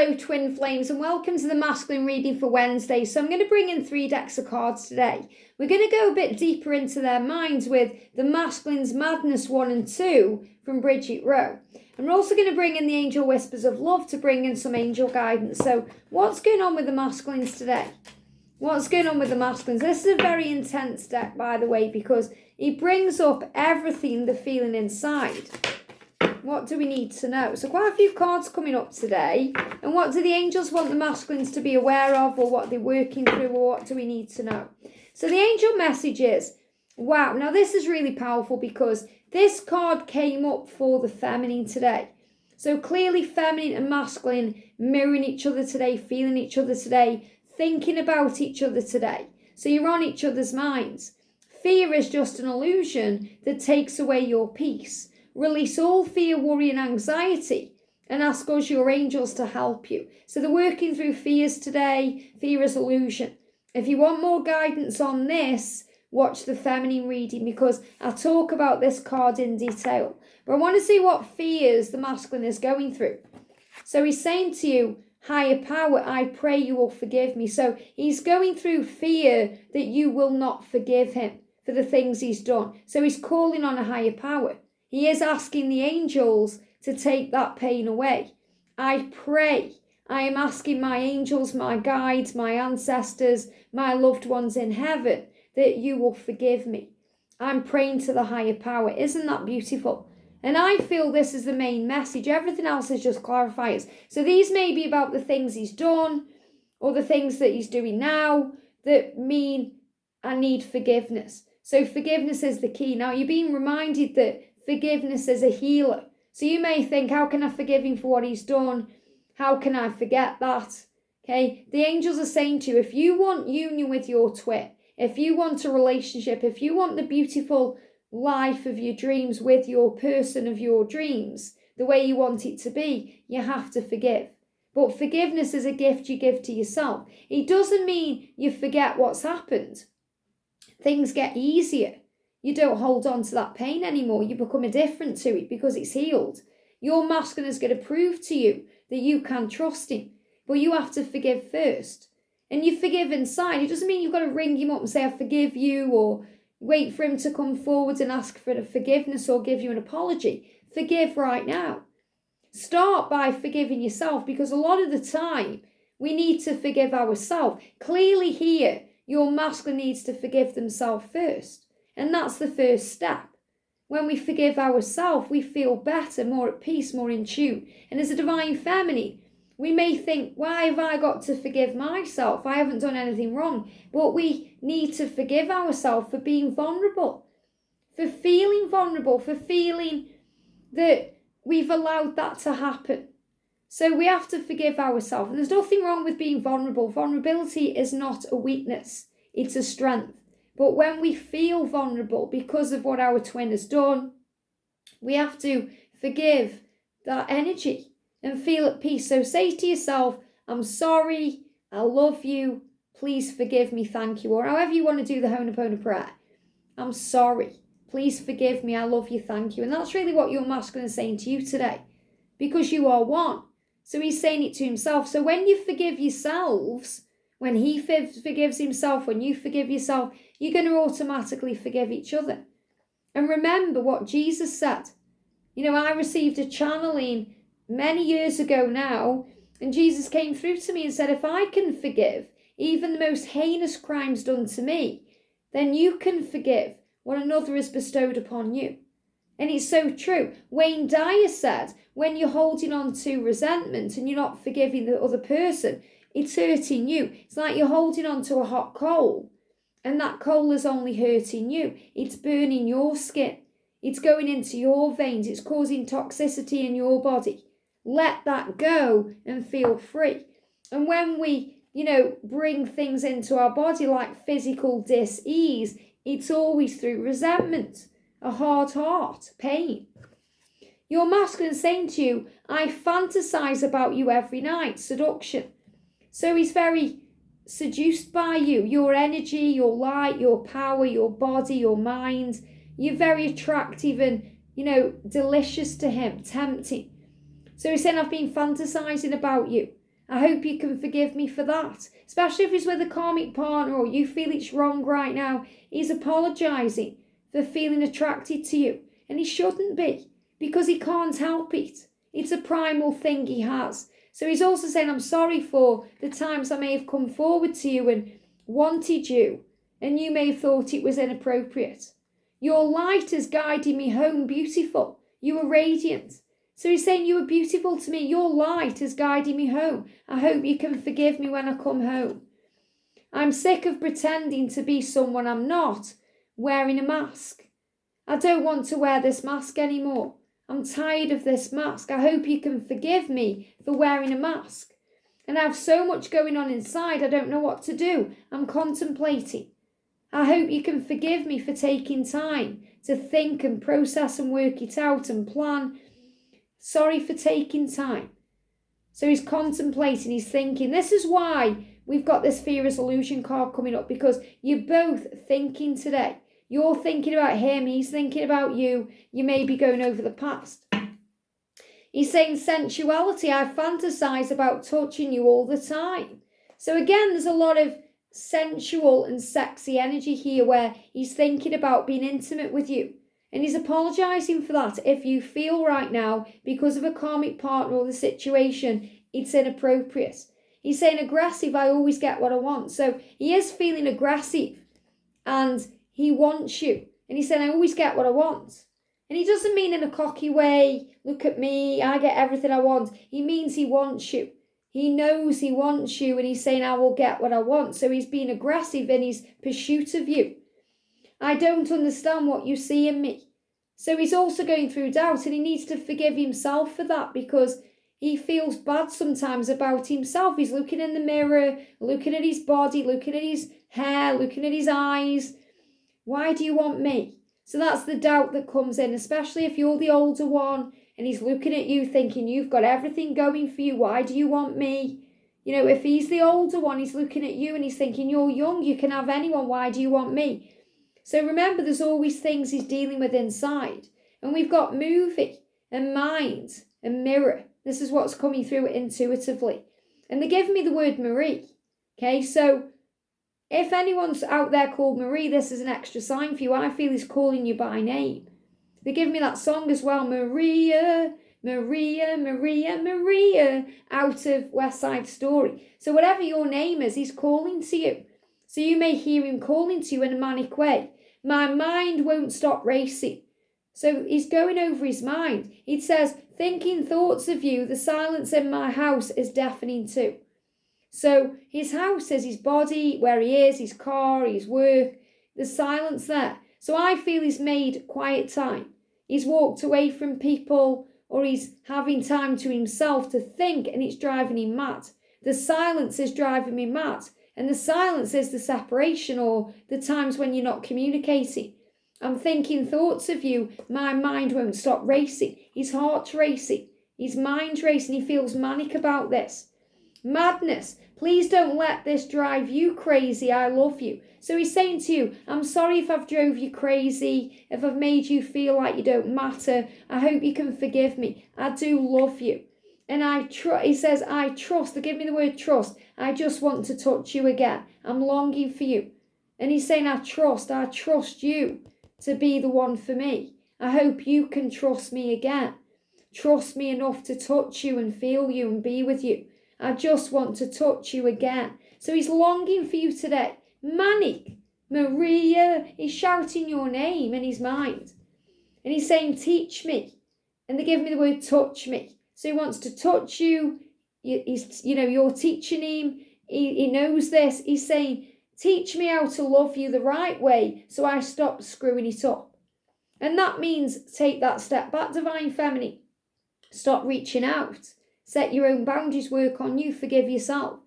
Hello twin flames and welcome to the masculine reading for Wednesday. So I'm going to bring in 3 decks of cards today. We're going to go a bit deeper into their minds with the Masculine's Madness 1 and 2 from Bridget. And we're also going to bring in the Angel Whispers of Love to bring in some angel guidance. So what's going on with the masculines today? What's going on with the masculines? This is a very intense deck, by the way, because it brings up everything they're feeling inside. What do we need to know? So quite a few cards coming up today. And what do the angels want the masculines to be aware of, or what they're working through, or what do we need to know? So the angel message is, wow. Now this is really powerful because this card came up for the feminine today. So clearly feminine and masculine mirroring each other today, feeling each other today, thinking about each other today. So you're on each other's minds. Fear is just an illusion that takes away your peace. Release all fear, worry and anxiety and ask us, your angels, to help you. So they're working through fears today. Fear is illusion. If you want more guidance on this, watch the feminine reading because I talk about this card in detail. But I want to see what fears the masculine is going through. So he's saying to you, higher power, I pray you will forgive me. So he's going through fear that you will not forgive him for the things he's done. So he's calling on a higher power. He is asking the angels to take that pain away. I pray. I am asking my angels, my guides, my ancestors, my loved ones in heaven, that you will forgive me. I'm praying to the higher power. Isn't that beautiful? And I feel this is the main message. Everything else is just clarifiers. So these may be about the things he's done or the things that he's doing now that mean I need forgiveness. So forgiveness is the key. Now you're being reminded that forgiveness is a healer. So you may think, how can I forgive him for what he's done? How can I forget that? Okay, the angels are saying to you, if you want union with your twin, if you want a relationship, if you want the beautiful life of your dreams with your person of your dreams, the way you want it to be, you have to forgive. But forgiveness is a gift you give to yourself. It doesn't mean you forget what's happened. Things get easier. You don't hold on to that pain anymore. You become indifferent to it because it's healed. Your masculine is going to prove to you that you can trust him. But you have to forgive first. And you forgive inside. It doesn't mean you've got to ring him up and say, I forgive you, or wait for him to come forward and ask for forgiveness or give you an apology. Forgive right now. Start by forgiving yourself, because a lot of the time we need to forgive ourselves. Clearly here, your masculine needs to forgive themselves first. And that's the first step. When we forgive ourselves, we feel better, more at peace, more in tune. And as a divine feminine, we may think, why have I got to forgive myself? I haven't done anything wrong. But we need to forgive ourselves for being vulnerable, for feeling vulnerable, for feeling that we've allowed that to happen. So we have to forgive ourselves. And there's nothing wrong with being vulnerable. Vulnerability is not a weakness. It's a strength. But when we feel vulnerable because of what our twin has done, we have to forgive that energy and feel at peace. So say to yourself, I'm sorry, I love you, please forgive me, thank you. Or however you want to do the Ho'oponopono prayer. I'm sorry, please forgive me, I love you, thank you. And that's really what your masculine is saying to you today, because you are one. So he's saying it to himself. So when you forgive yourselves, when he forgives himself, when you forgive yourself, you're going to automatically forgive each other. And remember what Jesus said. You know, I received a channeling many years ago now, and Jesus came through to me and said, if I can forgive even the most heinous crimes done to me, then you can forgive what another has bestowed upon you. And it's so true. Wayne Dyer said, when you're holding on to resentment and you're not forgiving the other person, it's hurting you. It's like you're holding on to a hot coal, and that coal is only hurting you. It's burning your skin. It's going into your veins. It's causing toxicity in your body. Let that go and feel free. And when we, bring things into our body like physical dis-ease, it's always through resentment, a hard heart, pain. Your masculine saying to you, I fantasize about you every night, seduction. So he's very seduced by you, your energy, your light, your power, your body, your mind. You're very attractive and, delicious to him, tempting. So he's saying, I've been fantasizing about you. I hope you can forgive me for that. Especially if he's with a karmic partner or you feel it's wrong right now. He's apologising for feeling attracted to you. And he shouldn't be, because he can't help it. It's a primal thing he has. So he's also saying, I'm sorry for the times I may have come forward to you and wanted you, and you may have thought it was inappropriate. Your light has guided me home beautiful. You were radiant. So he's saying, you were beautiful to me. Your light has guided me home. I hope you can forgive me when I come home. I'm sick of pretending to be someone I'm not, wearing a mask. I don't want to wear this mask anymore. I'm tired of this mask. I hope you can forgive me for wearing a mask. And I have so much going on inside, I don't know what to do. I'm contemplating. I hope you can forgive me for taking time to think and process and work it out and plan. Sorry for taking time. So he's contemplating, he's thinking. This is why we've got this fear resolution card coming up, because you're both thinking today. You're thinking about him, he's thinking about you. You may be going over the past. He's saying sensuality. I fantasize about touching you all the time. So again, there's a lot of sensual and sexy energy here where he's thinking about being intimate with you. And he's apologising for that. If you feel right now, because of a karmic partner or the situation, it's inappropriate. He's saying aggressive, I always get what I want. So he is feeling aggressive and he wants you. And he's saying, I always get what I want. And he doesn't mean in a cocky way, look at me, I get everything I want. He means he wants you. He knows he wants you, and he's saying, I will get what I want. So he's being aggressive in his pursuit of you. I don't understand what you see in me. So he's also going through doubt, and he needs to forgive himself for that, because he feels bad sometimes about himself. He's looking in the mirror, looking at his body, looking at his hair, looking at his eyes. Why do you want me? So that's the doubt that comes in, especially if you're the older one and he's looking at you thinking you've got everything going for you. Why do you want me? You know, if he's the older one, he's looking at you and he's thinking you're young, you can have anyone. Why do you want me? So remember, there's always things he's dealing with inside. And we've got movie and mind and mirror. This is what's coming through intuitively. And they give me the word Marie. Okay, so if anyone's out there called Marie, this is an extra sign for you. I feel he's calling you by name. They give me that song as well, Maria, Maria, Maria, Maria, out of West Side Story. So whatever your name is, he's calling to you. So you may hear him calling to you in a manic way. My mind won't stop racing. So he's going over his mind. He says, thinking thoughts of you, the silence in my house is deafening too. So his house is his body, where he is, his car, his work, there's silence there. So I feel he's made quiet time. He's walked away from people, or he's having time to himself to think, and it's driving him mad. The silence is driving me mad. And the silence is the separation, or the times when you're not communicating. I'm thinking thoughts of you. My mind won't stop racing. His heart's racing. His mind's racing. He feels manic about this. Madness. Please don't let this drive you crazy. I love you. So he's saying to you, I'm sorry if I've drove you crazy, if I've made you feel like you don't matter. I hope you can forgive me. I do love you. And he says, I trust. They give me the word trust. I just want to touch you again. I'm longing for you. And he's saying, I trust you to be the one for me. I hope you can trust me again. Trust me enough to touch you and feel you and be with you. I just want to touch you again. So he's longing for you today. Manic. Maria. He's shouting your name in his mind. And he's saying, teach me. And they give me the word touch me. So he wants to touch you. You're teaching him. He knows this. He's saying, teach me how to love you the right way so I stop screwing it up. And that means take that step back, Divine Feminine. Stop reaching out. Set your own boundaries, work on you, forgive yourself.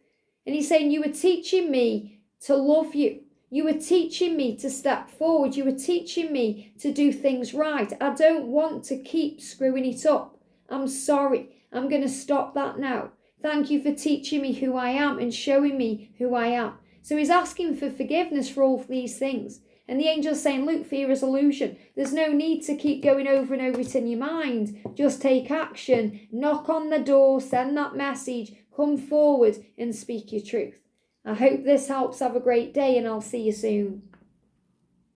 And he's saying, you were teaching me to love you. You were teaching me to step forward. You were teaching me to do things right. I don't want to keep screwing it up. I'm sorry. I'm going to stop that now. Thank you for teaching me who I am and showing me who I am. So he's asking for forgiveness for all these things. And the angel's saying, look, fear is illusion. There's no need to keep going over and over it in your mind. Just take action. Knock on the door. Send that message. Come forward and speak your truth. I hope this helps. Have a great day, and I'll see you soon.